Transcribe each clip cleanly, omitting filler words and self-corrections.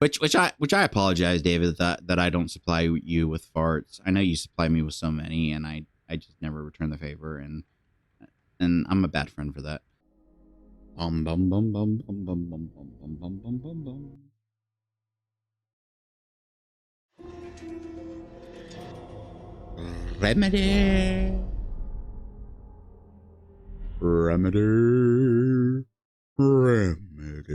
Which I apologize, David, that I don't supply you with farts. I know you supply me with so many, and I just never return the favor, and I'm a bad friend for that. Bum bum bum bum bum bum bum bum bum bum bum bum bum. Remedy. Remedy. Remedy.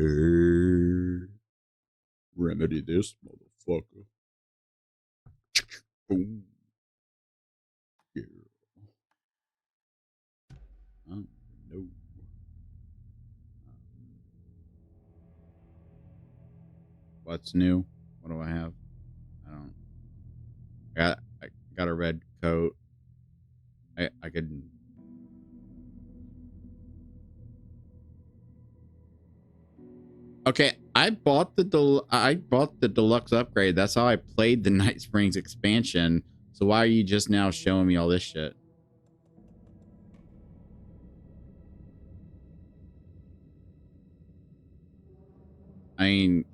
Remedy this motherfucker. Boom. Yeah. Oh no. What's new? What do I have? I don't. I got a red coat. I could. Okay, I bought the deluxe upgrade. That's how I played the Night Springs expansion. So why are you just now showing me all this shit? I mean,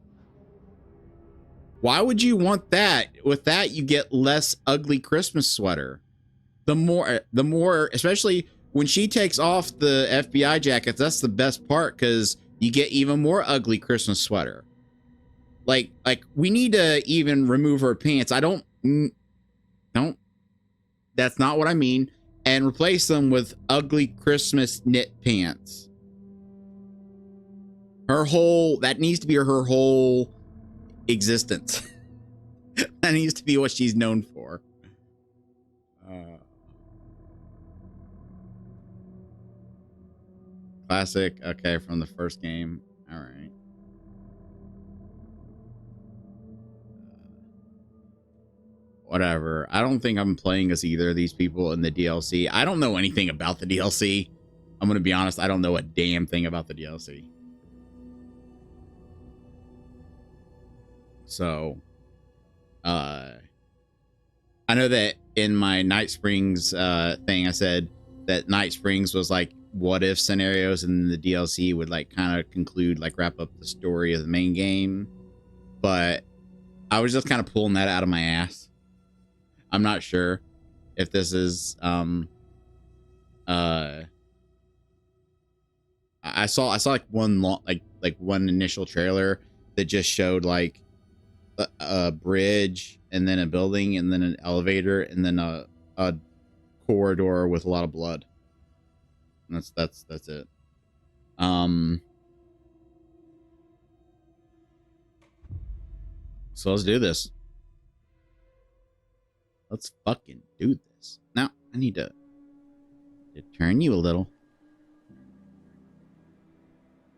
why would you want that? With that, you get less ugly Christmas sweater. The more, especially when she takes off the FBI jackets, that's the best part because you get even more ugly Christmas sweater. Like we need to even remove her pants. I don't, that's not what I mean. And replace them with ugly Christmas knit pants. That needs to be her whole existence. That needs to be what she's known for. Classic. Okay, from the first game. All right. Whatever. I don't think I'm playing as either of these people in the DLC. I don't know anything about the DLC. I'm going to be honest. I don't know a damn thing about the DLC. So, I know that in my Night Springs thing, I said that Night Springs was like what if scenarios, and the DLC would like kind of conclude, like wrap up the story of the main game. But I was just kind of pulling that out of my ass. I'm not sure if this is I saw like one like one initial trailer that just showed like a bridge and then a building and then an elevator and then a corridor with a lot of blood. And that's it. So let's do this. Let's fucking do this. Now I need to turn you a little.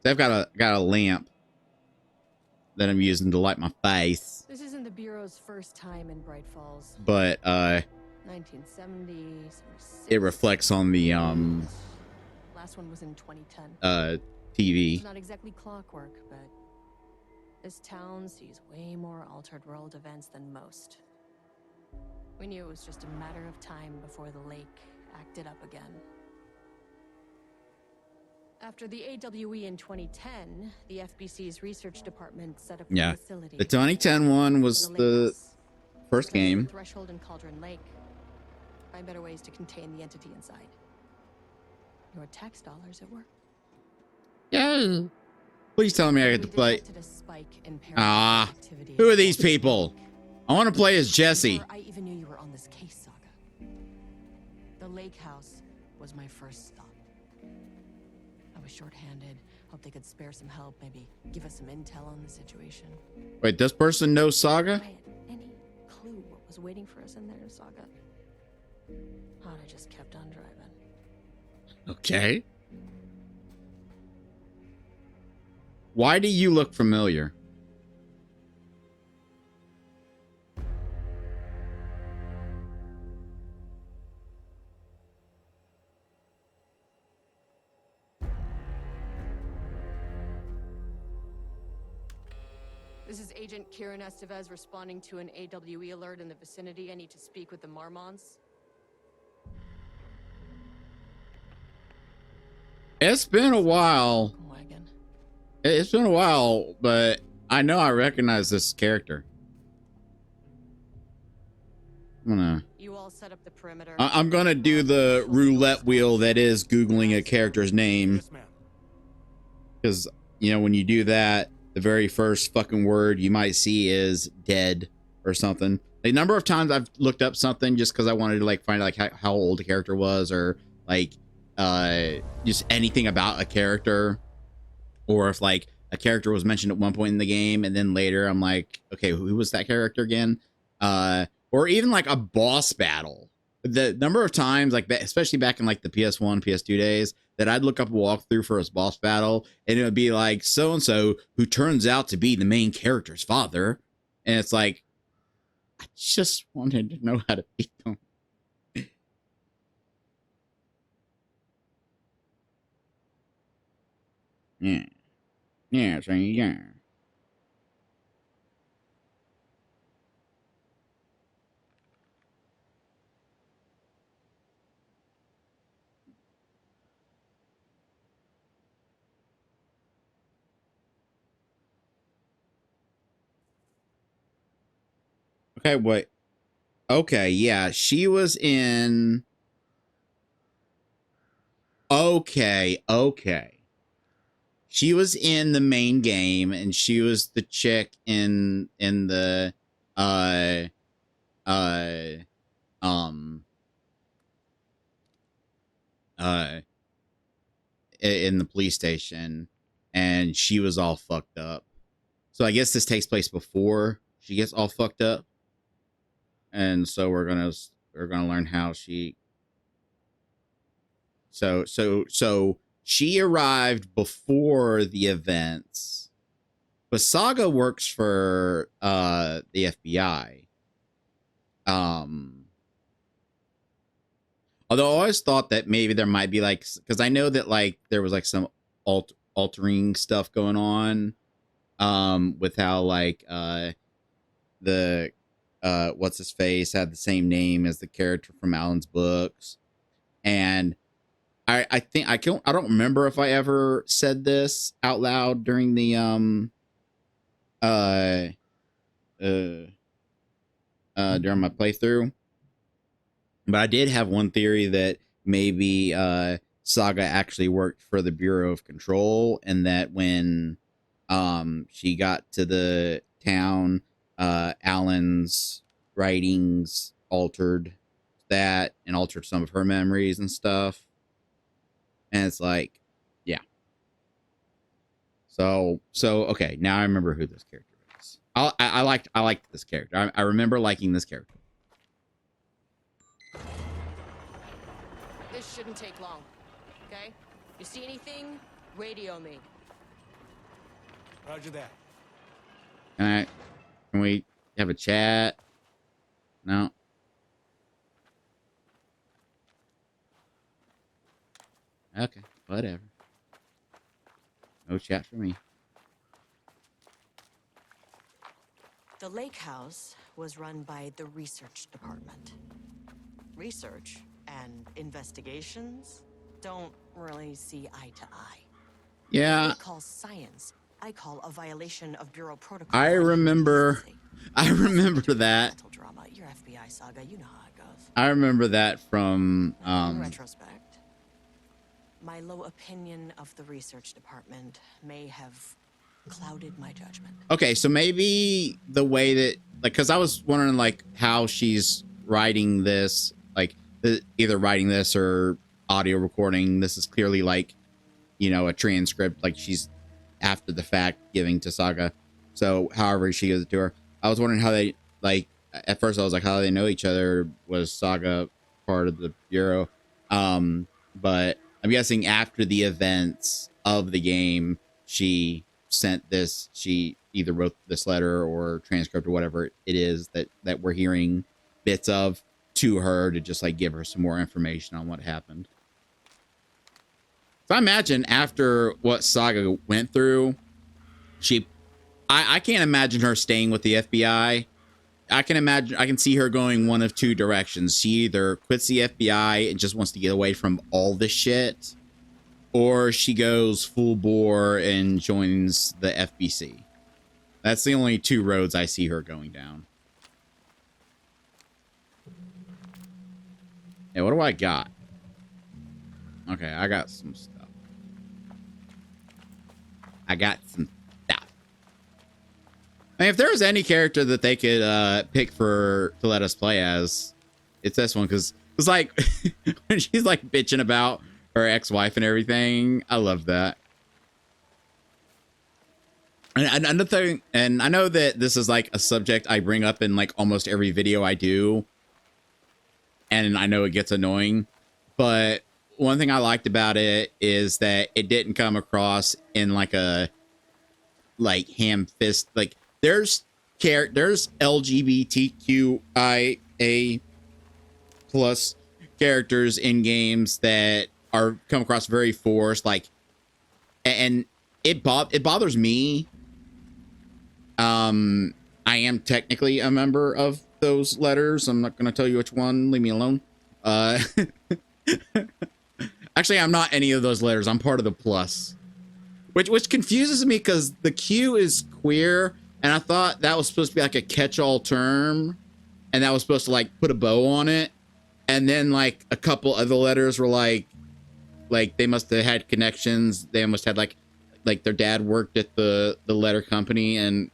So I've got a lamp that I'm using to light my face. This isn't the Bureau's first time in Bright Falls. But 1970, it reflects on the last one was in 2010. TV. It's not exactly clockwork, but this town sees way more altered world events than most. We knew it was just a matter of time before the lake acted up again. After the AWE in 2010, the FBC's research department set up a facility. The 2010 one was the first game. Threshold and Cauldron Lake. Find better ways to contain the entity inside. Your tax dollars at work. Yay! Please tell me I get to play. Who are these people? I want to play as Jesse. I even knew you were on this case, Saga. The lake house was my first stop. I was short-handed. Hope they could spare some help. Maybe give us some intel on the situation. Wait, this person knows Saga? I had any clue what was waiting for us in there, Saga. Thought I just kept on driving. Okay. Why do you look familiar? This is Agent Kiran Estevez responding to an AWE alert in the vicinity. I need to speak with the Marmons. It's been a while. It's been a while, but I know I recognize this character. You all set up the perimeter. I'm gonna do the roulette wheel that is Googling a character's name. Yes, ma'am. Because, you know, when you do that, the very first fucking word you might see is dead or something. A number of times I've looked up something just because I wanted to like find out like how old the character was, or like just anything about a character, or if like a character was mentioned at one point in the game and then later I'm like, okay, who was that character again? Or even like a boss battle. The number of times, like especially back in like the PS1, PS2 days, that I'd look up a walkthrough for his boss battle, and it would be like so and so who turns out to be the main character's father, and it's like, I just wanted to know how to beat them. So yeah. Okay, wait. Okay, yeah, she was in. Okay. She was in the main game, and she was the chick in the uh uh um uh in the police station, and she was all fucked up. So I guess this takes place before she gets all fucked up, and so we're gonna learn how she. So she arrived before the events, but Saga works for the FBI. Although I always thought that maybe there might be like, because I know that like there was like some altering stuff going on with how like the what's his face had the same name as the character from Alan's books. And I think I don't remember if I ever said this out loud during the during my playthrough, but I did have one theory that maybe Saga actually worked for the Bureau of Control, and that when she got to the town, Alan's writings altered that and altered some of her memories and stuff. And it's like, yeah. So okay, now I remember who this character is. I liked this character. I remember liking this character. This shouldn't take long, okay? You see anything? Radio me. Roger that. Can we have a chat? No. Okay, whatever. No chat for me. The lake house was run by the research department. Research and investigations don't really see eye to eye. Yeah. What they call science, I call a violation of Bureau protocol. I remember that. Mental drama. Your FBI saga, you know how it goes. I remember that from In retrospect, my low opinion of the research department may have clouded my judgment. Okay, so maybe the way that, like, because I was wondering like how she's writing this, like either writing this or audio recording. This is clearly like, you know, a transcript, like she's after the fact giving to Saga. So however she gives it to her, I was wondering how they, like, at first I was like, how do they know each other? Was Saga part of the Bureau? But I'm guessing after the events of the game, she sent this, she either wrote this letter or transcript or whatever it is that we're hearing bits of to her to just like give her some more information on what happened. So I imagine after what Saga went through, I can't imagine her staying with the FBI. I can see her going one of two directions. She either quits the FBI and just wants to get away from all this shit, or she goes full bore and joins the FBC. That's the only two roads I see her going down. Yeah, what do I got? Okay, I got some stuff. I got some stuff. I mean, if there's any character that they could pick to let us play as, it's this one, because it's like when she's like bitching about her ex-wife and everything. I love that. And another thing, and I know that this is like a subject I bring up in like almost every video I do, and I know it gets annoying, but one thing I liked about it is that it didn't come across in like a ham fist. Like there's LGBTQIA plus characters in games that are come across very forced, like, and it bothers me. I am technically a member of those letters. I'm not going to tell you which one. Leave me alone. Actually, I'm not any of those letters. I'm part of the plus, which confuses me because the Q is queer, and I thought that was supposed to be like a catch-all term, and that was supposed to like put a bow on it. And then like a couple other letters were like they must have had connections. They must have like their dad worked at the letter company, and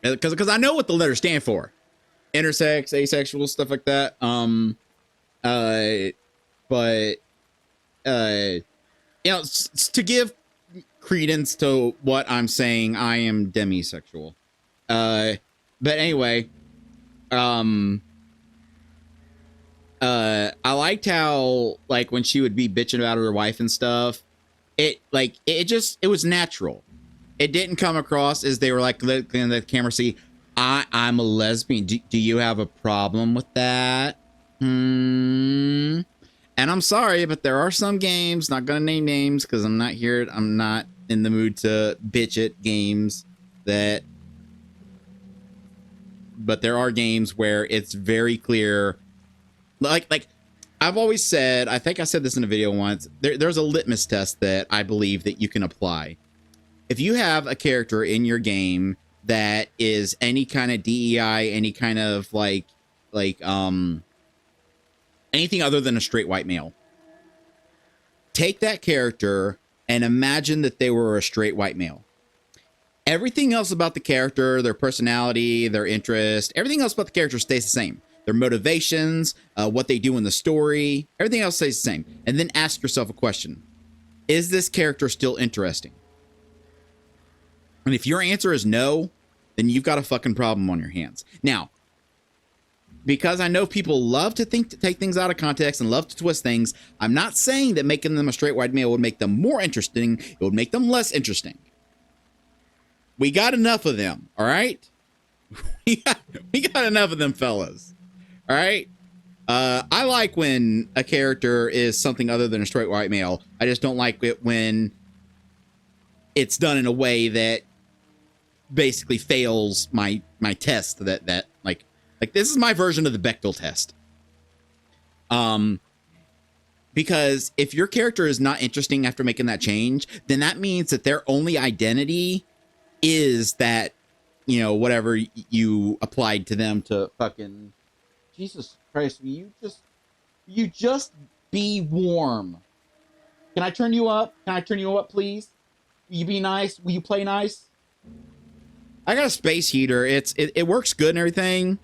because I know what the letters stand for: intersex, asexual, stuff like that. But you know, to give credence to what I'm saying, I am demisexual. But anyway, I liked how like when she would be bitching about her wife and stuff, it was natural. It didn't come across as they were like letting the camera see, I'm a lesbian. Do you have a problem with that? And I'm sorry, but there are some games, not gonna name names because I'm not in the mood to bitch at games but there are games where it's very clear. Like I've always said, I think I said this in a video once, there's a litmus test that I believe that you can apply. If you have a character in your game that is any kind of DEI, any kind of anything other than a straight white male, take that character and imagine that they were a straight white male. Everything else about the character, their personality, their interest, everything else about the character stays the same. Their motivations, what they do in the story, everything else stays the same. And then ask yourself a question. Is this character still interesting? And if your answer is no, then you've got a fucking problem on your hands. Now, because I know people love to take things out of context and love to twist things, I'm not saying that making them a straight white male would make them more interesting. It would make them less interesting. We got enough of them, all right? we got enough of them fellas, all right? I like when a character is something other than a straight white male. I just don't like it when it's done in a way that basically fails my test. That like this is my version of the Bechdel test. Because if your character is not interesting after making that change, then that means that their only identity is that, you know, whatever you applied to them to fucking, Jesus Christ, will you just be warm? Can I turn you up? Can I turn you up, please? Will you be nice? Will you play nice? I got a space heater. It works good and everything,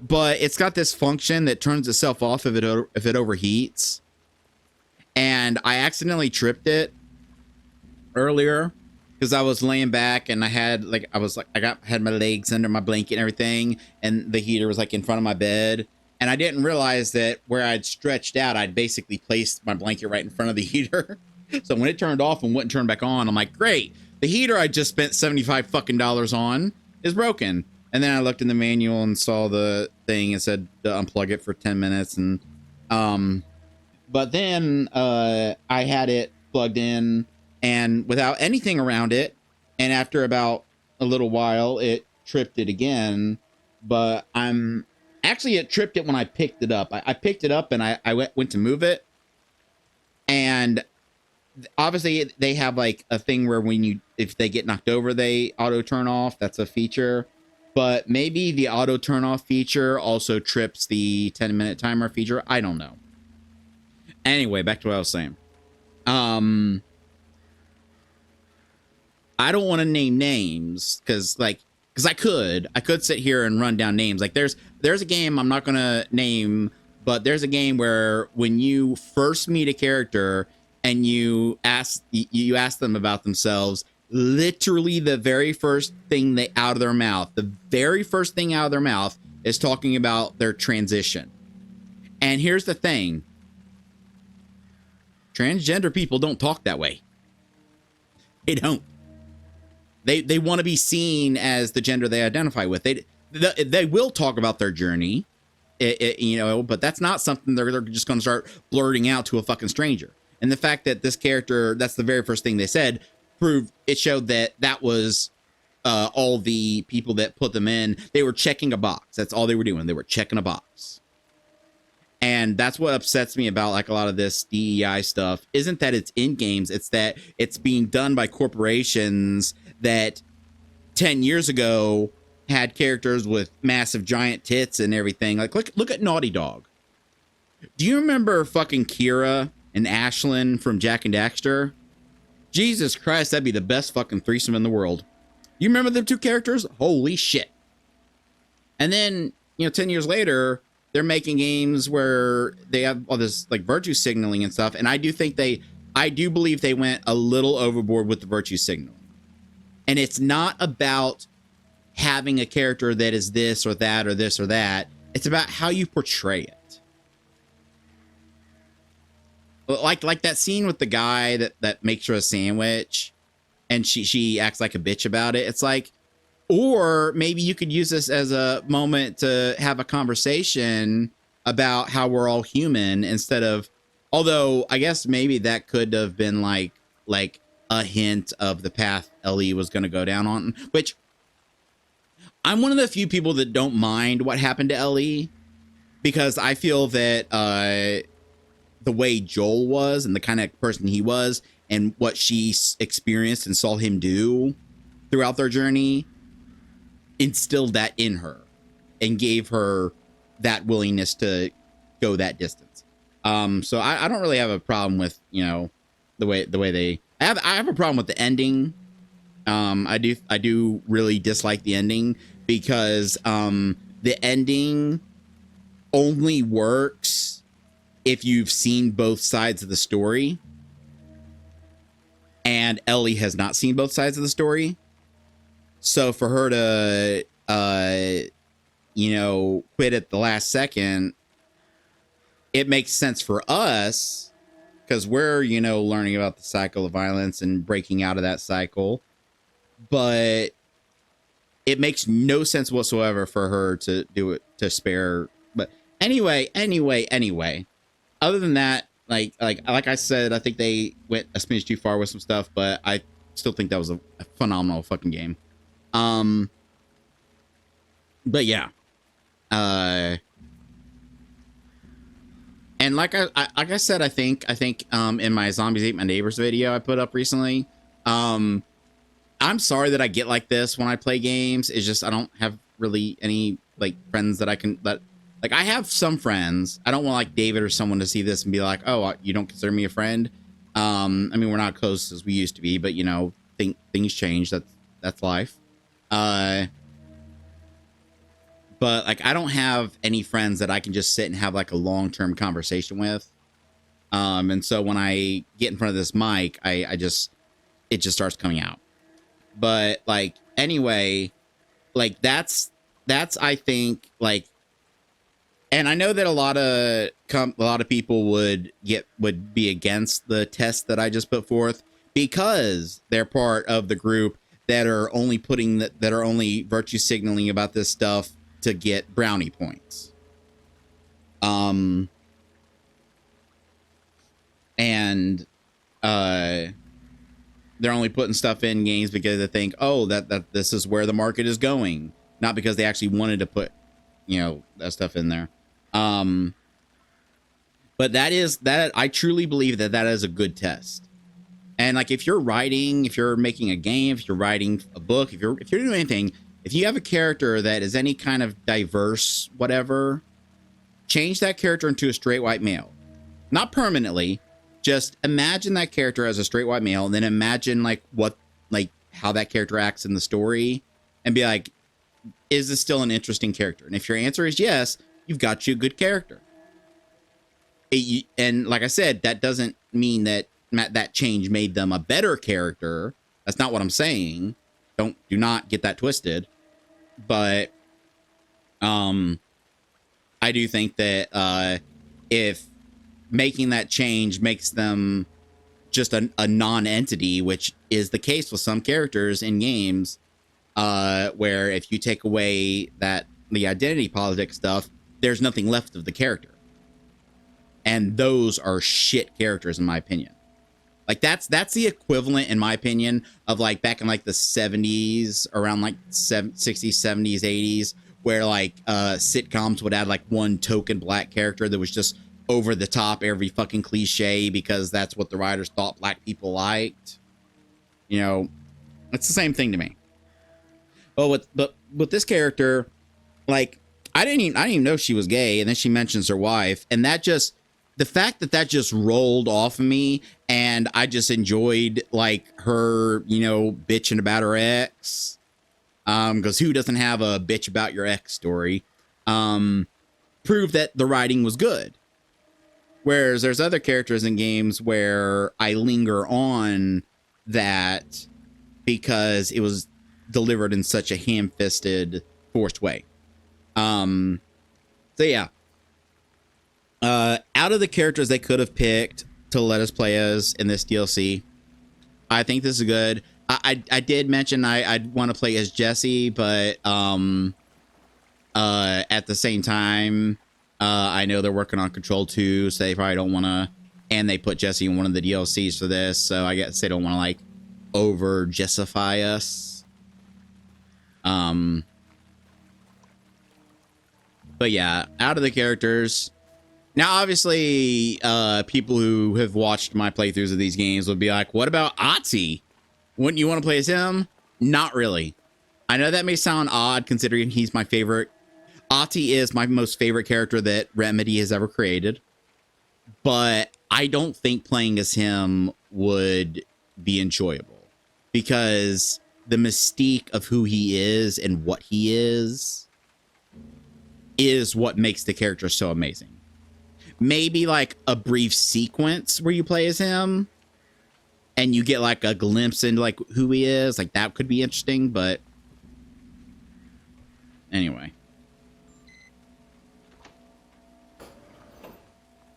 but it's got this function that turns itself off if it overheats. And I accidentally tripped it earlier because I was laying back and I had had my legs under my blanket and everything, and the heater was like in front of my bed, and I didn't realize that where I'd stretched out, I'd basically placed my blanket right in front of the heater. So when it turned off and wouldn't turn back on, I'm like, great, the heater I just spent $75 fucking on is broken. And then I looked in the manual and saw the thing and said to unplug it for 10 minutes. And but then I had it plugged in and without anything around it. And after about a little while, it tripped it again. But it tripped it when I picked it up. I picked it up and I went to move it. And obviously they have like a thing where if they get knocked over, they auto turn off. That's a feature. But maybe the auto turn off feature also trips the 10-minute timer feature. I don't know. Anyway, back to what I was saying. I don't want to name names because I could sit here and run down names. Like there's a game I'm not gonna name, but there's a game where when you first meet a character and you ask them about themselves, literally the very first thing the very first thing out of their mouth is talking about their transition. And here's the thing. Transgender people don't talk that way. They don't. They want to be seen as the gender they identify with. They will talk about their journey, but that's not something they're just going to start blurting out to a fucking stranger. And the fact that this character, that's the very first thing they said, showed that was all the people that put them in. They were checking a box. That's all they were doing. They were checking a box. And that's what upsets me about like a lot of this DEI stuff. Isn't that it's in games, it's that it's being done by corporations that 10 years ago had characters with massive giant tits and everything. Like look at Naughty Dog. Do you remember fucking Kira and Ashlyn from Jak and Daxter? Jesus Christ, that'd be the best fucking threesome in the world. You remember them two characters? Holy shit. And then, 10 years later, they're making games where they have all this like virtue signaling and stuff. And I do believe they went a little overboard with the virtue signaling. And it's not about having a character that is this or that or this or that. It's about how you portray it. Like that scene with the guy that makes her a sandwich and she acts like a bitch about it. It's like, or maybe you could use this as a moment to have a conversation about how we're all human instead of, although I guess maybe that could have been like a hint of the path Ellie was going to go down on, which I'm one of the few people that don't mind what happened to Ellie because I feel that the way Joel was and the kind of person he was and what she experienced and saw him do throughout their journey instilled that in her and gave her that willingness to go that distance. So I don't really have a problem with, the way they I have a problem with the ending. I do really dislike the ending because the ending only works if you've seen both sides of the story. And Ellie has not seen both sides of the story. So for her to, quit at the last second, it makes sense for us because we're, learning about the cycle of violence and breaking out of that cycle. But it makes no sense whatsoever for her to do it to spare. But anyway, other than that, like I said, I think they went a smidge too far with some stuff, but I still think that was a phenomenal fucking game. But yeah, and like I said, I think in my Zombies Ate My Neighbors video I put up recently, I'm sorry that I get like this when I play games. It's just I don't have really any like friends that I have some friends. I don't want like David or someone to see this and be like, oh, you don't consider me a friend. I mean, we're not close as we used to be, but things change. That's life. But like I don't have any friends that I can just sit and have like a long-term conversation with. And so when I get in front of this mic, it just starts coming out. But like anyway, like that's I think like, and I know that a lot of people would be against the test that I just put forth because they're part of the group that are only virtue signaling about this stuff to get brownie points. And they're only putting stuff in games because they think, oh, that this is where the market is going, not because they actually wanted to put, that stuff in there. But that I truly believe that is a good test. And like if you're writing, if you're making a game, if you're writing a book, if you're doing anything, if you have a character that is any kind of diverse, whatever, change that character into a straight white male. Not permanently, just imagine that character as a straight white male, and then imagine like how that character acts in the story, and be like, is this still an interesting character? And if your answer is yes, you've got you a good character. And like I said, that doesn't mean that that change made them a better character. That's not what I'm saying. Do not get that twisted. But I do think that if making that change makes them just a non-entity, which is the case with some characters in games, where if you take away the identity politics stuff, there's nothing left of the character. And those are shit characters, in my opinion. Like that's the equivalent, in my opinion, of like back in like the 70s, around like 60s, 70s, 80s, where like sitcoms would add like one token black character that was just over the top, every fucking cliche, because that's what the writers thought black people liked. You know, it's the same thing to me. But with this character, like I didn't even know she was gay, and then she mentions her wife, and that just, the fact that just rolled off of me, and I just enjoyed like her, you know, bitching about her ex, because who doesn't have a bitch about your ex story, proved that the writing was good. Whereas there's other characters in games where I linger on that because it was delivered in such a ham-fisted, forced way. So yeah. Out of the characters they could have picked to let us play as in this DLC, I think this is good. I did mention I'd want to play as Jesse, but at the same time, I know they're working on Control 2, so they probably don't want to, and they put Jesse in one of the DLCs for this, so I guess they don't want to like over Jessify us. But yeah, out of the characters. Now, obviously, people who have watched my playthroughs of these games would be like, what about Ati? Wouldn't you want to play as him? Not really. I know that may sound odd considering he's my favorite. Ati is my most favorite character that Remedy has ever created. But I don't think playing as him would be enjoyable. Because the mystique of who he is and what he is what makes the character so amazing. Maybe like a brief sequence where you play as him and you get like a glimpse into like who he is, like that could be interesting, but anyway.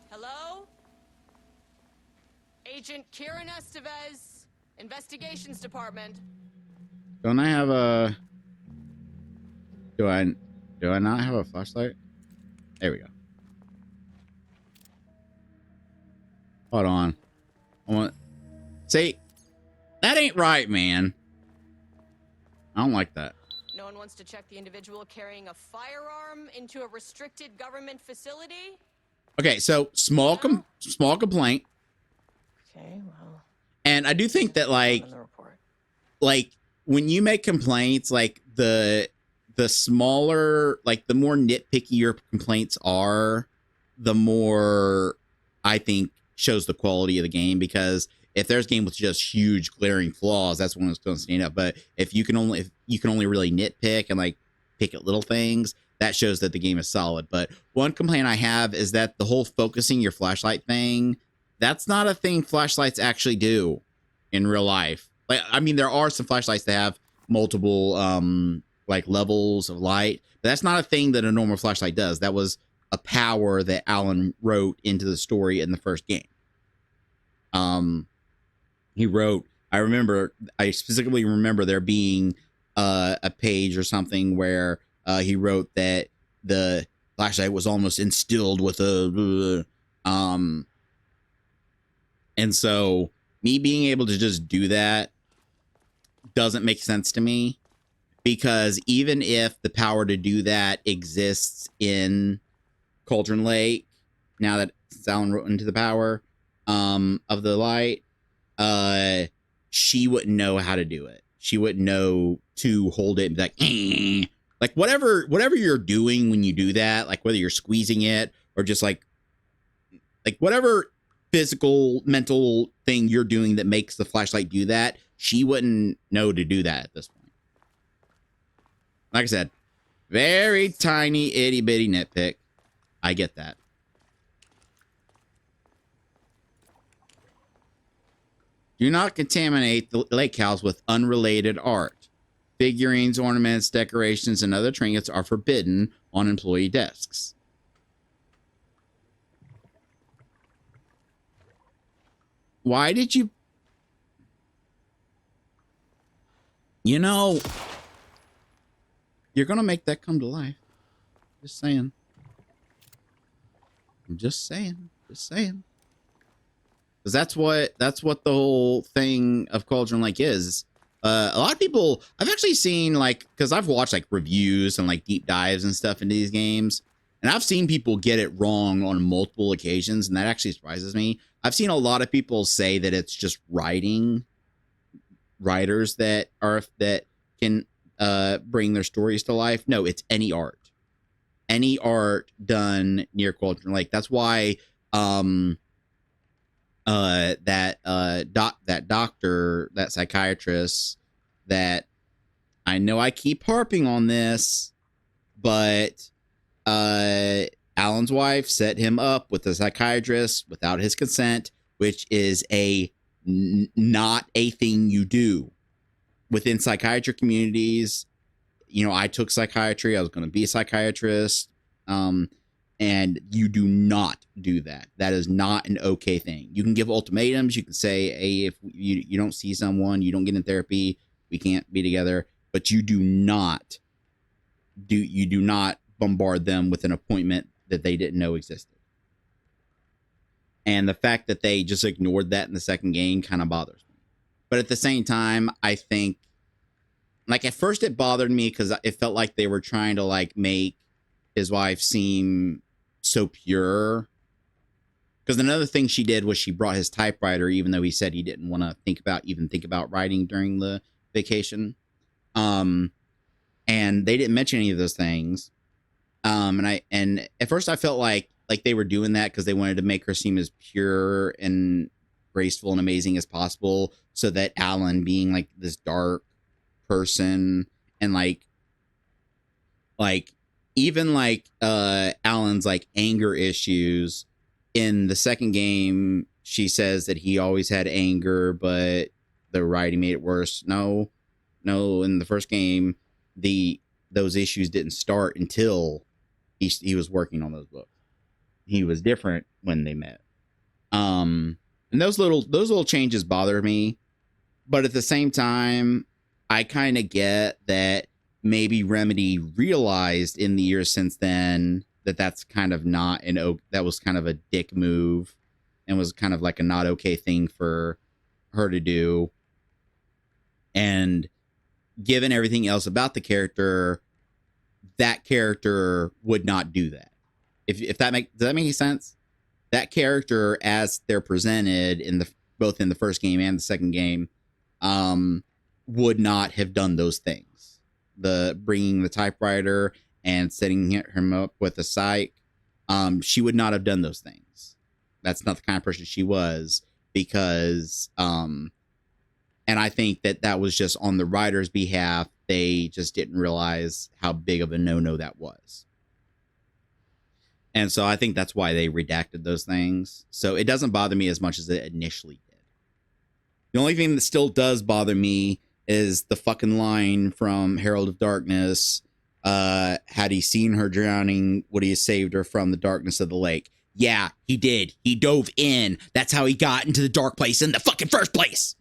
Hello? Agent Kiran Estevez, Investigations Department. Don't I have a... Do I not have a flashlight? There we go. Hold on. See, that ain't right, man. I don't like that. No one wants to check the individual carrying a firearm into a restricted government facility? Okay, so small complaint. Okay, well. And I do think that like when you make complaints, like the smaller, like the more nitpicky your complaints are, the more I think shows the quality of the game, because if there's a game with just huge glaring flaws, that's when it's going to stand up. But if you can only really nitpick and like pick at little things, that shows that the game is solid. But one complaint I have is that the whole focusing your flashlight thing, that's not a thing flashlights actually do in real life. Like, I mean, there are some flashlights that have multiple like levels of light, but that's not a thing that a normal flashlight does. That was a power that Alan wrote into the story in the first game. He wrote, I specifically remember there being a page or something where he wrote that the flashlight was almost instilled with and so me being able to just do that doesn't make sense to me, because even if the power to do that exists in Cauldron Lake, now that Alan wrote into the power of the light, she wouldn't know how to do it. She wouldn't know to hold it and be like, like whatever you're doing when you do that, like whether you're squeezing it or just like whatever physical, mental thing you're doing that makes the flashlight do that, she wouldn't know to do that at this point. Like I said, very tiny, itty bitty nitpick. I get that. Do not contaminate the lake house with unrelated art. Figurines, ornaments, decorations, and other trinkets are forbidden on employee desks. Why did you... You know, you're going to make that come to life. Just saying. I'm just saying. Just saying. Because that's what the whole thing of Cauldron Lake is. A lot of people, I've actually seen, like, because I've watched like reviews and like deep dives and stuff into these games, and I've seen people get it wrong on multiple occasions, and that actually surprises me. I've seen a lot of people say that it's just writers that can bring their stories to life. No, it's any art done near Cauldron Lake. That's why that doctor, that psychiatrist, that I know I keep harping on this, but Alan's wife set him up with a psychiatrist without his consent, which is not a thing you do within psychiatric communities. You know, I took psychiatry. I was going to be a psychiatrist. And you do not do that. That is not an okay thing. You can give ultimatums. You can say, hey, if you don't see someone, you don't get in therapy, we can't be together. But you do not bombard them with an appointment that they didn't know existed. And the fact that they just ignored that in the second game kind of bothers me. But at the same time, I think, like, at first it bothered me because it felt like they were trying to like make his wife seem so pure. Because another thing she did was she brought his typewriter, even though he said he didn't want to think about writing during the vacation. And they didn't mention any of those things. And at first I felt like they were doing that because they wanted to make her seem as pure and graceful and amazing as possible, so that Alan, being like this dark person and like even like Alan's like anger issues in the second game, she says that he always had anger, but the writing made it worse. No, in the first game, those issues didn't start until he was working on those books. He was different when they met. And those little changes bother me, but at the same time, I kind of get that maybe Remedy realized in the years since then that that's kind of not that was kind of a dick move and was kind of like a not okay thing for her to do. And given everything else about the character, that character would not do that. Does that make any sense? That character, as they're presented both in the first game and the second game, would not have done those things. The bringing the typewriter and setting him up with a psych, she would not have done those things. That's not the kind of person she was, because and I think that was just on the writer's behalf. They just didn't realize how big of a no-no that was. And so I think that's why they redacted those things. So it doesn't bother me as much as it initially did. The only thing that still does bother me is the fucking line from Herald of Darkness. Had he seen her drowning, would he have saved her from the darkness of the lake? Yeah, he did. He dove in. That's how he got into the dark place in the fucking first place.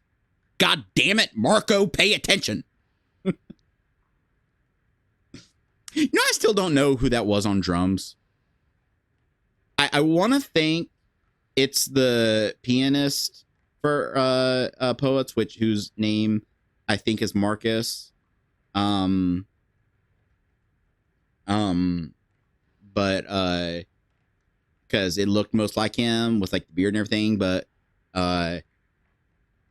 God damn it, Marco, pay attention. You know, I still don't know who that was on drums. I want to think it's the pianist for Poets, whose name I think is Marcus. But because it looked most like him with like the beard and everything, but I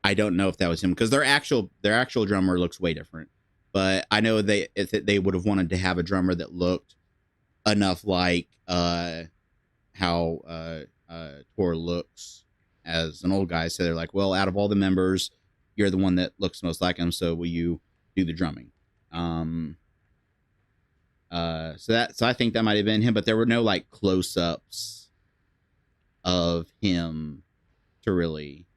I don't know if that was him because their actual drummer looks way different. But I know they would have wanted to have a drummer that looked enough like how Tor looks as an old guy. So they're like, well, out of all the members, you're the one that looks most like him. So will you do the drumming? Um, so I think that might have been him, but there were no like close ups of him to really.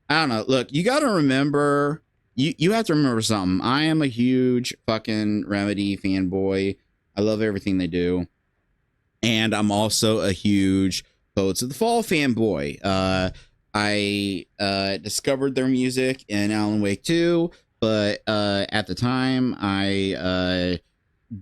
I don't know. Look, you got to remember. You have to remember something. I am a huge fucking Remedy fanboy. I love everything they do. And I'm also a huge Poets of the Fall fanboy. I discovered their music in Alan Wake 2, but at the time I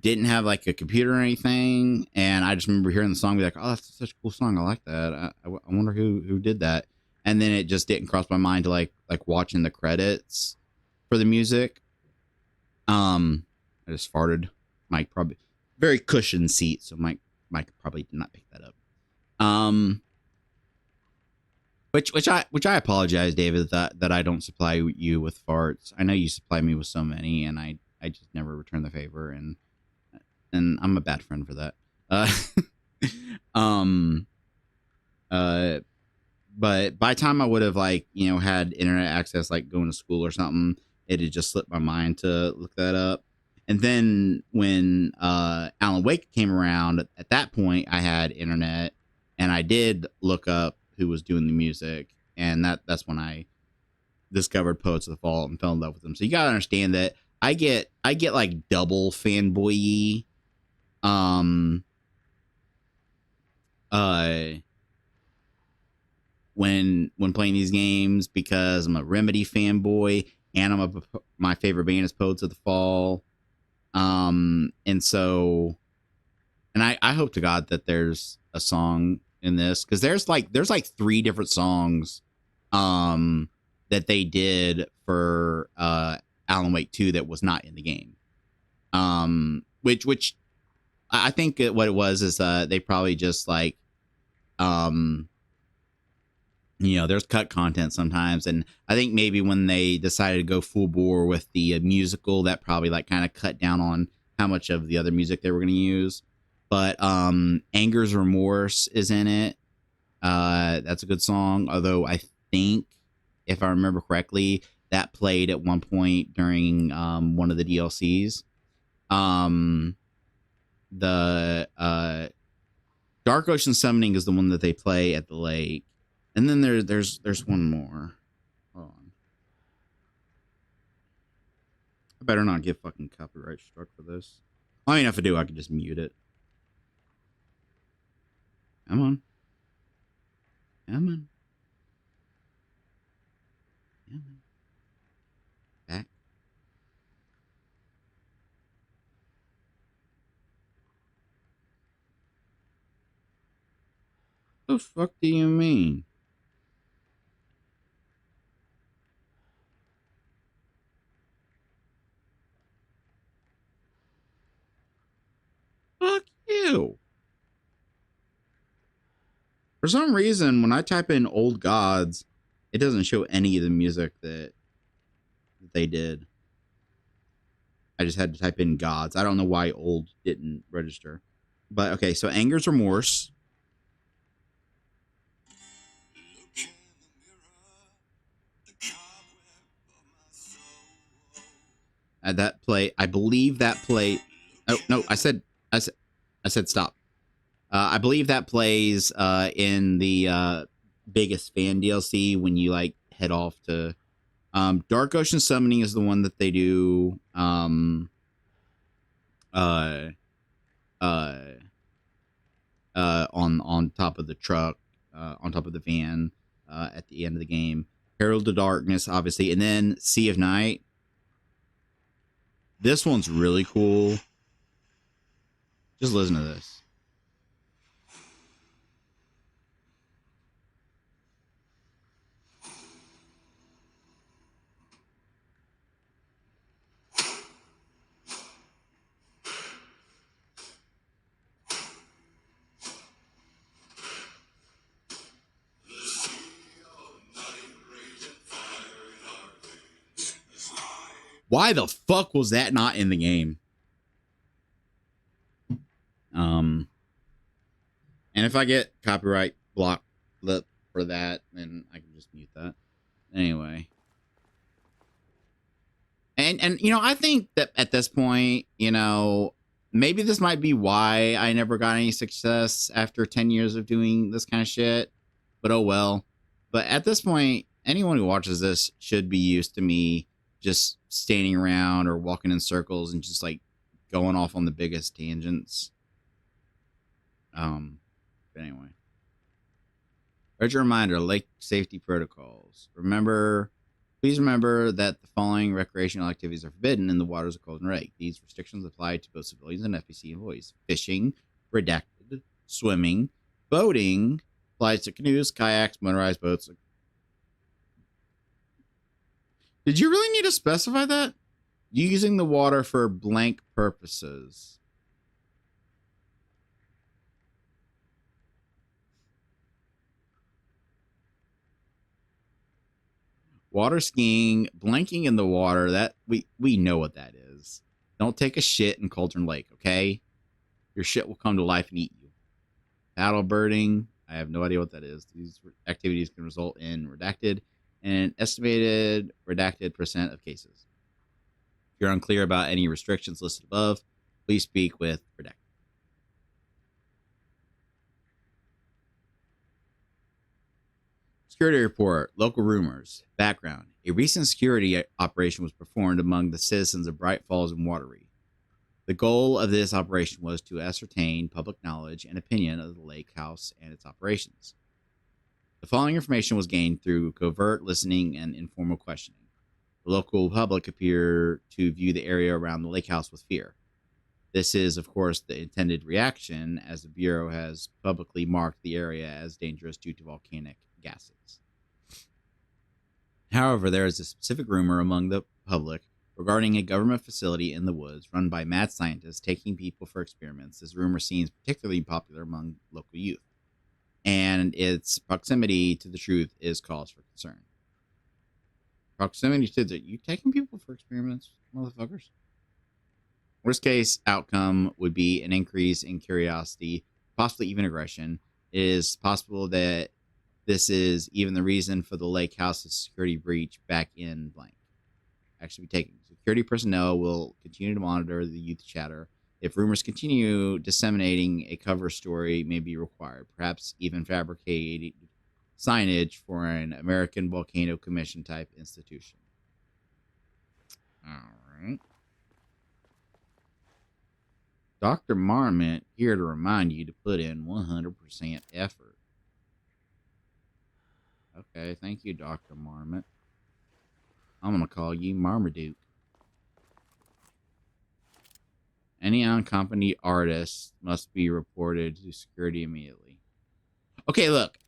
didn't have like a computer or anything, and I just remember hearing the song, be like, "Oh, that's such a cool song. I like that. I wonder who did that." And then it just didn't cross my mind to like watching the credits for the music. I just farted. Mike probably very cushioned seat, so Mike probably did not pick that up. Which I apologize, David, that I don't supply you with farts. I know you supply me with so many, and I just never return the favor, and I'm a bad friend for that. Um, uh, but by the time I would have like had internet access, like going to school or something, it had just slipped my mind to look that up. And then when Alan Wake came around, at that point I had internet, and I did look up who was doing the music, and that's when I discovered Poets of the Fall and fell in love with them. So you gotta understand that I get like double fanboy um uh when playing these games, because I'm a Remedy fanboy and my favorite band is Poets of the Fall. And so, and I hope to God that there's a song in this, because there's like 3 different songs that they did for Alan Wake 2 that was not in the game. Which I think what it was is they probably just like there's cut content sometimes, and I think maybe when they decided to go full bore with the musical, that probably like kind of cut down on how much of the other music they were going to use. But Anger's Remorse is in it. That's a good song, although I think, if I remember correctly, that played at one point during one of the DLCs. The Dark Ocean Summoning is the one that they play at the lake. And then there's one more. Hold on. I better not get fucking copyright struck for this. I mean, if I do, I could just mute it. Come on. Come on. Come on. Back. The fuck do you mean? Fuck you. For some reason, when I type in Old Gods, it doesn't show any of the music that they did. I just had to type in Gods. I don't know why Old didn't register. But okay, so Anger's Remorse. That play, I believe that play. Oh no, I said stop. I believe that plays in the biggest fan DLC when you like head off to Dark Ocean Summoning is the one that they do uh uh on top of the truck, on top of the van at the end of the game. Herald of Darkness, obviously, and then Sea of Night. This one's really cool. Just listen to this. Why the fuck was that not in the game? And if I get copyright block for that, then I can just mute that. Anyway. And you know, I think that at this point, you know, maybe this might be why I never got any success after 10 years of doing this kind of shit. But oh well. But at this point, anyone who watches this should be used to me just standing around or walking in circles and just like going off on the biggest tangents. But anyway. Urgent reminder, lake safety protocols. Please remember that the following recreational activities are forbidden in the waters of Golden Lake. These restrictions apply to both civilians and FBC employees. Fishing, redacted, swimming, boating, applies to canoes, kayaks, motorized boats. Did you really need to specify that? Using the water for blank purposes. Water skiing, blanking in the water, that we know what that is. Don't take a shit in Cauldron Lake, okay? Your shit will come to life and eat you. Paddle birding, I have no idea what that is. These activities can result in redacted and estimated redacted % of cases. If you're unclear about any restrictions listed above, please speak with redacted. Security report, local rumors, background. A recent security operation was performed among the citizens of Bright Falls and Watery. The goal of this operation was to ascertain public knowledge and opinion of the lake house and its operations. The following information was gained through covert listening and informal questioning. The local public appear to view the area around the lake house with fear. This is, of course, the intended reaction, as the Bureau has publicly marked the area as dangerous due to volcanic gases. However, there is a specific rumor among the public regarding a government facility in the woods run by mad scientists taking people for experiments. This rumor seems particularly popular among local youth, and its proximity to the truth is cause for concern. Proximity to the... You taking people for experiments, motherfuckers? Worst case outcome would be an increase in curiosity, possibly even aggression. It is possible that this is even the reason for the lake house's security breach back in blank. Actually, be taken. Security personnel will continue to monitor the youth chatter. If rumors continue disseminating, a cover story may be required, perhaps even fabricated signage for an American Volcano Commission type institution. All right. Dr. Marmot here to remind you to put in 100% effort. Okay, thank you, Dr. Marmot. I'm going to call you Marmaduke. Any unaccompanied artists must be reported to security immediately. Okay, look.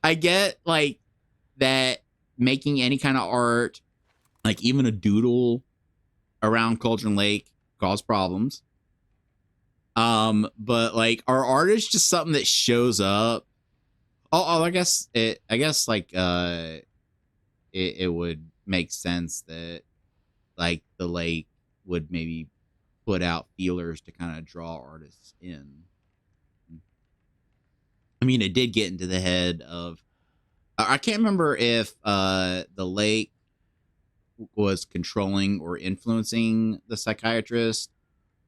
I get, like, that making any kind of art, like even a doodle around Cauldron Lake, cause problems. But, like, are artists just something that shows up? I guess it would make sense that, like, the lake would maybe put out feelers to kind of draw artists in. I mean, it did get into the head of... I can't remember if the lake was controlling or influencing the psychiatrist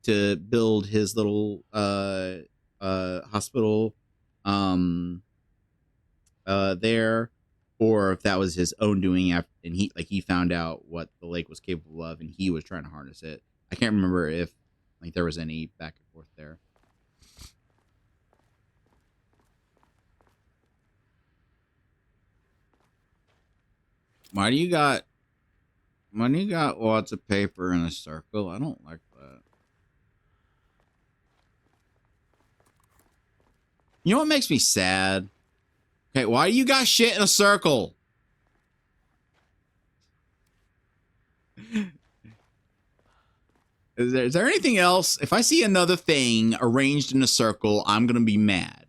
to build his little hospital there, or if that was his own doing after, and he found out what the lake was capable of and he was trying to harness it. I can't remember if, like, there was any back and forth there. Why do you got lots of paper in a circle? I don't like that. You know what makes me sad? Okay, why do you got shit in a circle? Is there anything else? If I see another thing arranged in a circle, I'm gonna be mad.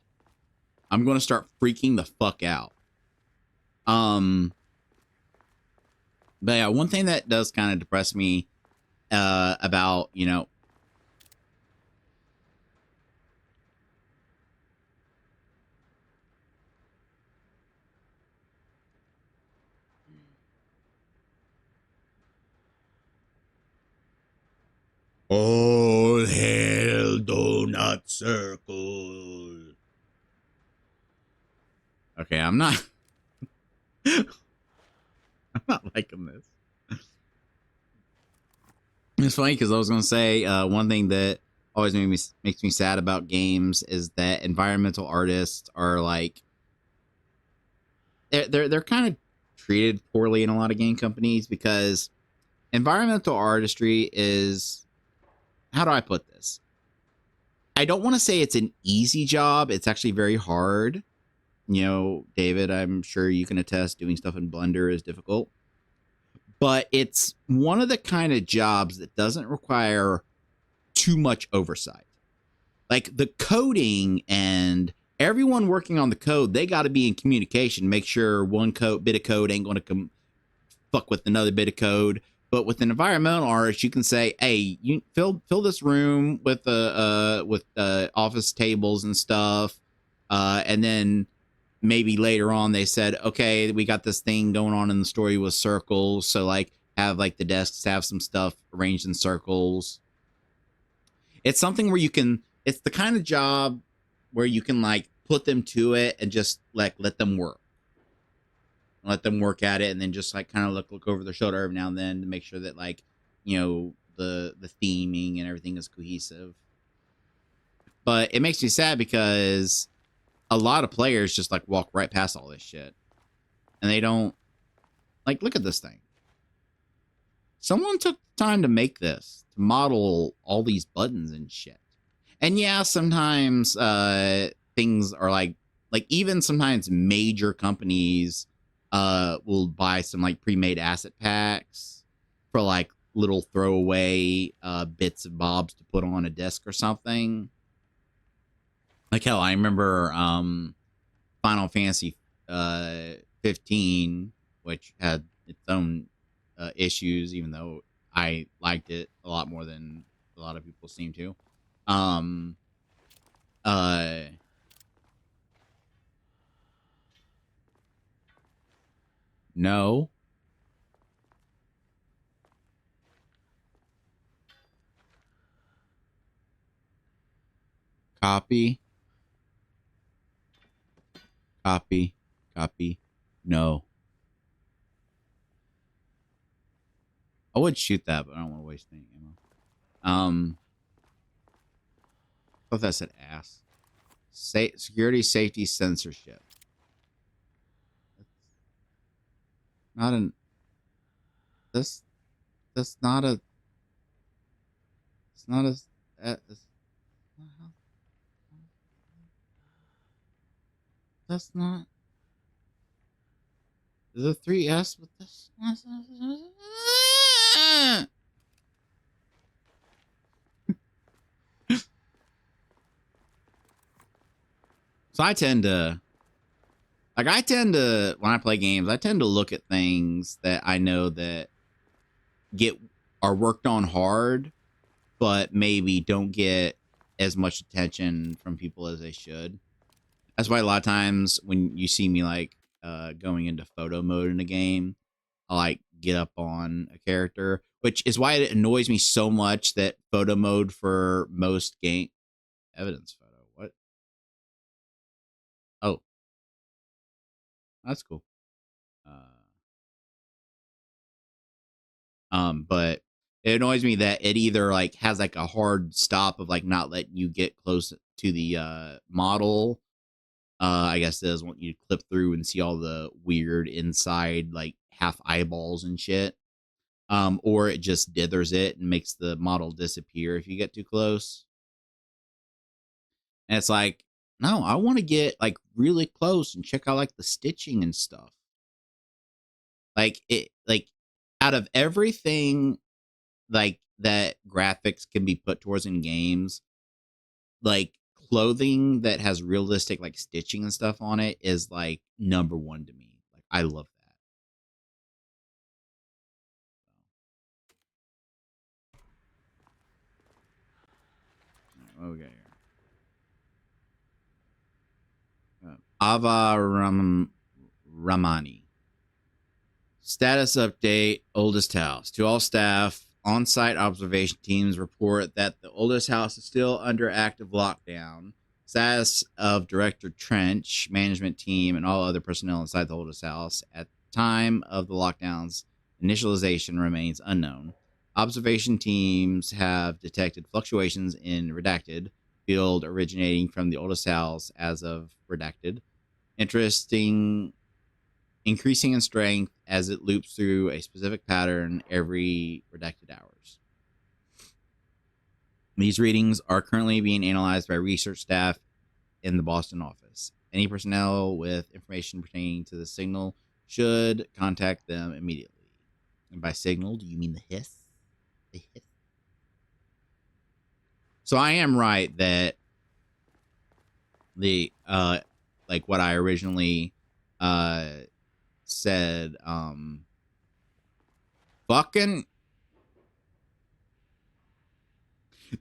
I'm gonna start freaking the fuck out. But yeah, one thing that does kind of depress me about, you know, all hail donut circle. Okay, I'm not I'm not liking this. It's funny because I was gonna say one thing that always makes me sad about games is that environmental artists are like they're kind of treated poorly in a lot of game companies because environmental artistry is, how do I put this? I don't want to say it's an easy job. It's actually very hard. You know, David, I'm sure you can attest doing stuff in Blender is difficult. But it's one of the kind of jobs that doesn't require too much oversight. Like the coding and everyone working on the code, they got to be in communication, make sure one bit of code ain't going to fuck with another bit of code. But with an environmental artist, you can say, "Hey, you fill this room with office tables and stuff," and then maybe later on they said, "Okay, we got this thing going on in the story with circles, so like have like the desks have some stuff arranged in circles." It's something where you can. It's the kind of job where you can like put them to it and just like let them work at it, and then just like kind of look over their shoulder every now and then to make sure that like, you know, the theming and everything is cohesive. But it makes me sad because a lot of players just like walk right past all this shit and they don't like look at this thing. Someone took time to make this, to model all these buttons and shit. And yeah, sometimes things are like even sometimes major companies will buy some like pre-made asset packs for like little throwaway bits and bobs to put on a disc or something. Like hell, I remember Final Fantasy 15, which had its own issues, even though I liked it a lot more than a lot of people seem to. Um, uh, no, copy, copy, copy, no. I would shoot that, but I don't want to waste any ammo. I thought that said ass. Security, safety, censorship. That's not an. This. That's not a. It's not a. It's that's not. There's a 3S with this. So I tend to when I play games, I tend to look at things that I know that get are worked on hard, but maybe don't get as much attention from people as they should. That's why a lot of times when you see me like going into photo mode in a game, I like get up on a character, which is why it annoys me so much that photo mode for most game evidence photo. What? Oh, that's cool. But it annoys me that it either like has like a hard stop of like not letting you get close to the model. I guess it doesn't want you to clip through and see all the weird inside like half eyeballs and shit. Or it just dithers it and makes the model disappear if you get too close. And it's like, no, I want to get like really close and check out like the stitching and stuff. Like out of everything like that graphics can be put towards in games, like clothing that has realistic like stitching and stuff on it is like number one to me. Like I love that. Ava Ramani. Status update, oldest house. To all staff, on-site observation teams report that the oldest house is still under active lockdown. Status of Director Trench, management team, and all other personnel inside the oldest house at the time of the lockdown's initialization remains unknown. Observation teams have detected fluctuations in redacted field originating from the oldest house as of redacted. Interesting increasing in strength as it loops through a specific pattern every redacted hours. These readings are currently being analyzed by research staff in the Boston office. Any personnel with information pertaining to the signal should contact them immediately. And by signal, do you mean the hiss? The hiss. So I am right that the like what I originally said fucking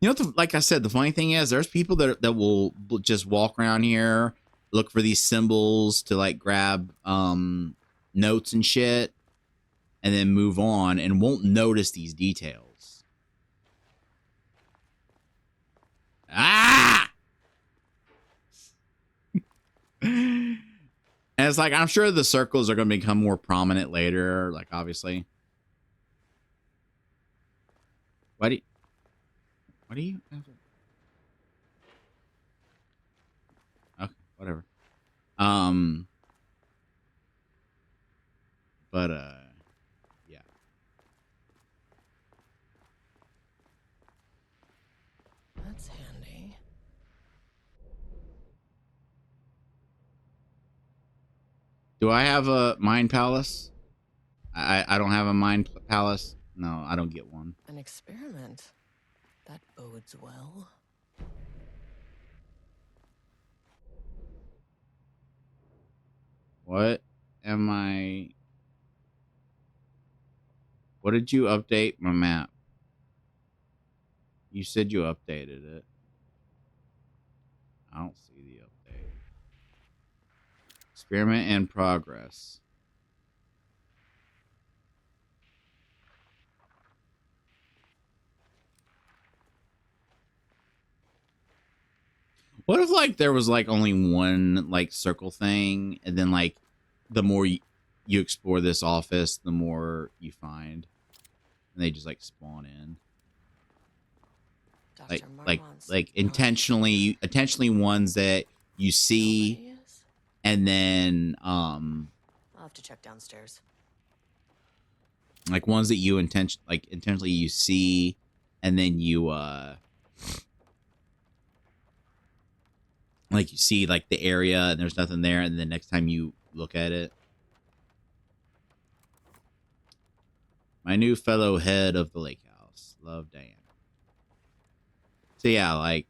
like I said, the funny thing is there's people that will just walk around here, look for these symbols to like grab notes and shit, and then move on and won't notice these details. Ah! And it's like, I'm sure the circles are going to become more prominent later, like obviously. Why do you have to... Okay, whatever. But yeah. That's handy. Do I have a mind palace? I don't have a mind palace. No, I don't get one. An experiment. That bodes well. What am I? What did you update my map? You said you updated it. I don't see the update. Experiment in progress. What if like there was like only one like circle thing, and then like the more you explore this office, the more you find, and they just like spawn in. Dr. Like intentionally ones that you see, and then I'll have to check downstairs. like ones that you intentionally you see, and then you like you see like the area and there's nothing there, and the next time you look at it. My new fellow head of the lake house. Love, Diane. So yeah, like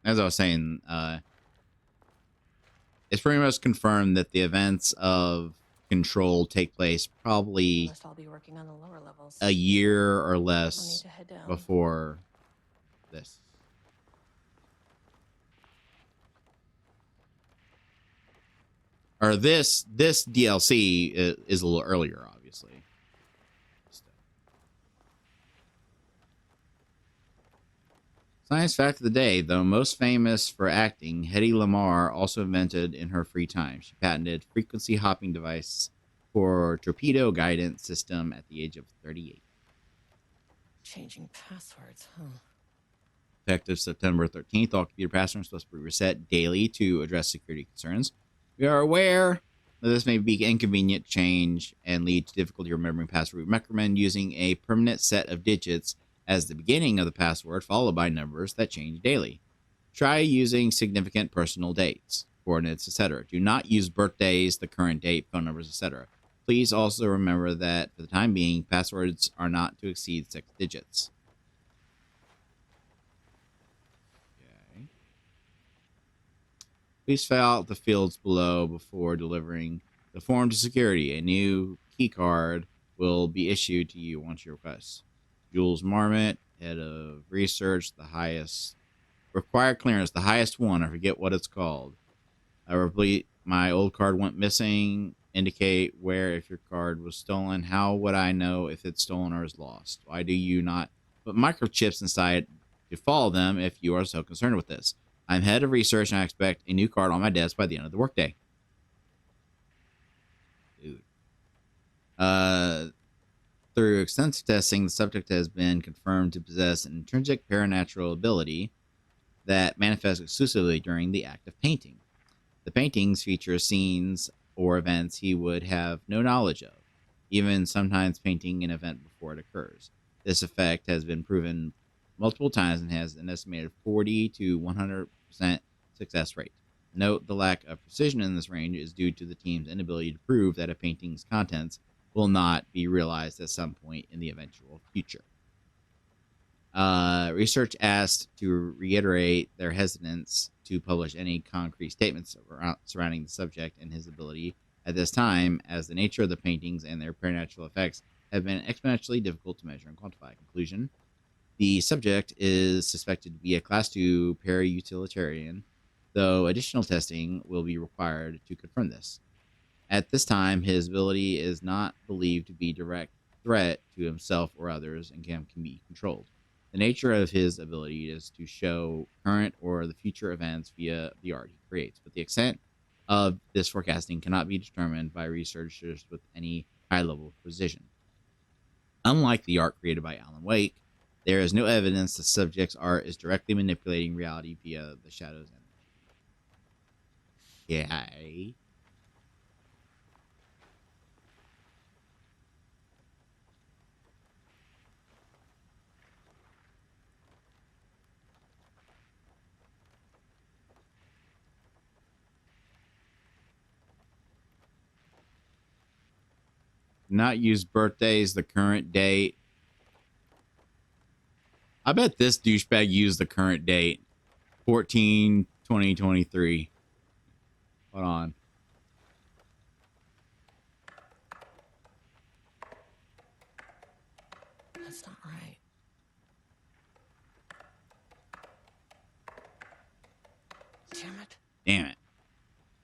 as I was saying, it's pretty much confirmed that the events of Control take place probably Must all be working on the lower levels. a year or I'll need less to head down. before this. Or this DLC is a little earlier, obviously. Science fact of the day, though most famous for acting, Hedy Lamarr also invented in her free time. She patented frequency hopping device for torpedo guidance system at the age of 38. Changing passwords, huh? Effective September 13th, all computer passwords must be reset daily to address security concerns. We are aware that this may be inconvenient change and lead to difficulty remembering password. We recommend using a permanent set of digits as the beginning of the password, followed by numbers that change daily. Try using significant personal dates, coordinates, etc. Do not use birthdays, the current date, phone numbers, etc. Please also remember that for the time being, passwords are not to exceed 6 digits. Okay. Please fill out the fields below before delivering the form to security. A new key card will be issued to you once you request. Jules Marmot, head of research, the highest required clearance, the highest one. I forget what it's called. Replete, my old card went missing. Indicate where if your card was stolen. How would I know if it's stolen or is lost? Why do you not put microchips inside to follow them if you are so concerned with this? I'm head of research and I expect a new card on my desk by the end of the workday. Dude. Uh, Through extensive testing, the subject has been confirmed to possess an intrinsic paranatural ability that manifests exclusively during the act of painting. The paintings feature scenes or events he would have no knowledge of, even sometimes painting an event before it occurs. This effect has been proven multiple times and has an estimated 40 to 100% success rate. Note the lack of precision in this range is due to the team's inability to prove that a painting's contents will not be realized at some point in the eventual future. Research asked to reiterate their hesitance to publish any concrete statements surrounding the subject and his ability at this time, as the nature of the paintings and their preternatural effects have been exponentially difficult to measure and quantify. Conclusion: the subject is suspected to be a Class 2 para-utilitarian, though additional testing will be required to confirm this. At this time, his ability is not believed to be direct threat to himself or others and can be controlled. The nature of his ability is to show current or the future events via the art he creates, but the extent of this forecasting cannot be determined by researchers with any high level of precision. Unlike the art created by Alan Wake, there is no evidence the subject's art is directly manipulating reality via the shadow's energy. Yay. Not use birthdays, the current date. I bet this douchebag used the current date 14/20/23. Hold on. That's not right. Damn it. Damn it.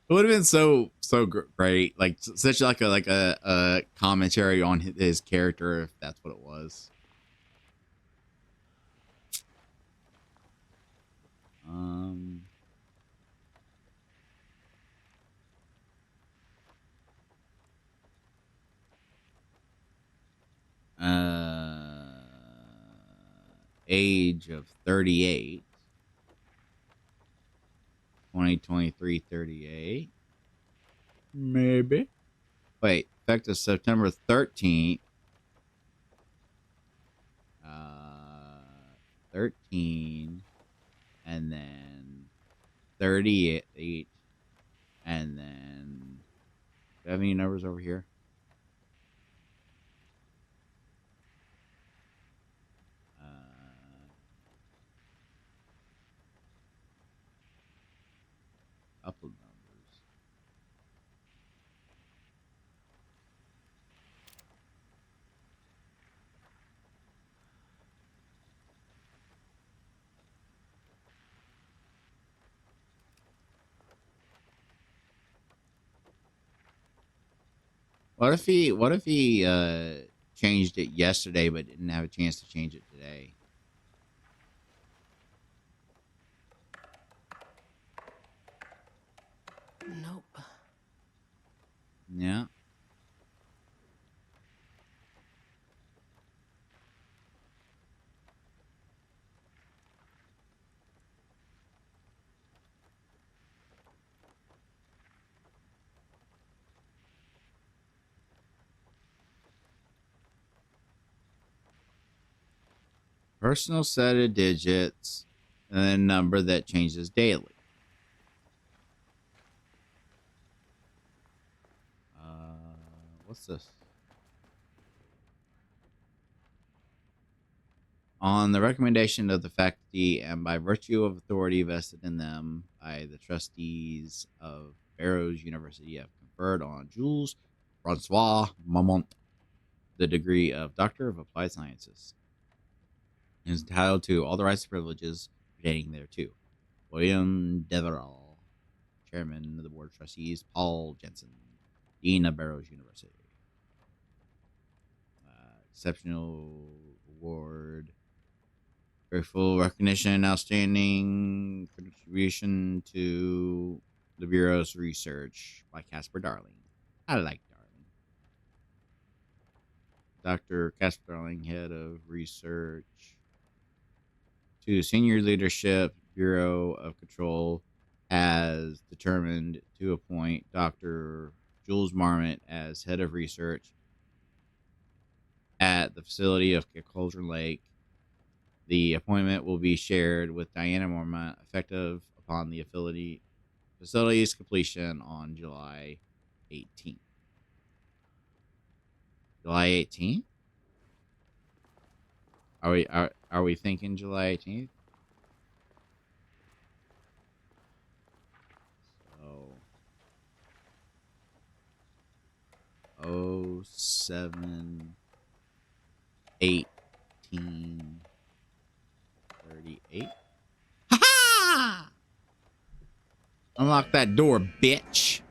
It would have been so great. Like such like a commentary on his character if that's what it was. Um uh Age of 38. 2023 38. Maybe. Wait, effective September 13th. 13 and then 38 and then do I have any numbers over here? Couple numbers. What if he changed it yesterday but didn't have a chance to change it today? Nope. Yeah. Personal set of digits and then number that changes daily. What's this? On the recommendation of the faculty and by virtue of authority vested in them by the trustees of Barrows University, have conferred on Jules Francois Mamont the degree of Doctor of Applied Sciences and is entitled to all the rights and privileges pertaining thereto. William Deverell, Chairman of the Board of Trustees, Paul Jensen, Dean of Barrows University. Exceptional award, grateful recognition, outstanding contribution to the Bureau's research by Casper Darling. I like Darling. Dr. Casper Darling, head of research. To senior leadership, Bureau of Control has determined to appoint Dr. Jules Marmot as head of research at the facility of Cauldron Lake. The appointment will be shared with Diana Marmot, effective upon the facility's completion on July 18th. July 18th? Are we thinking July 18th? So 07 1838. Ha ha! Unlock that door, bitch.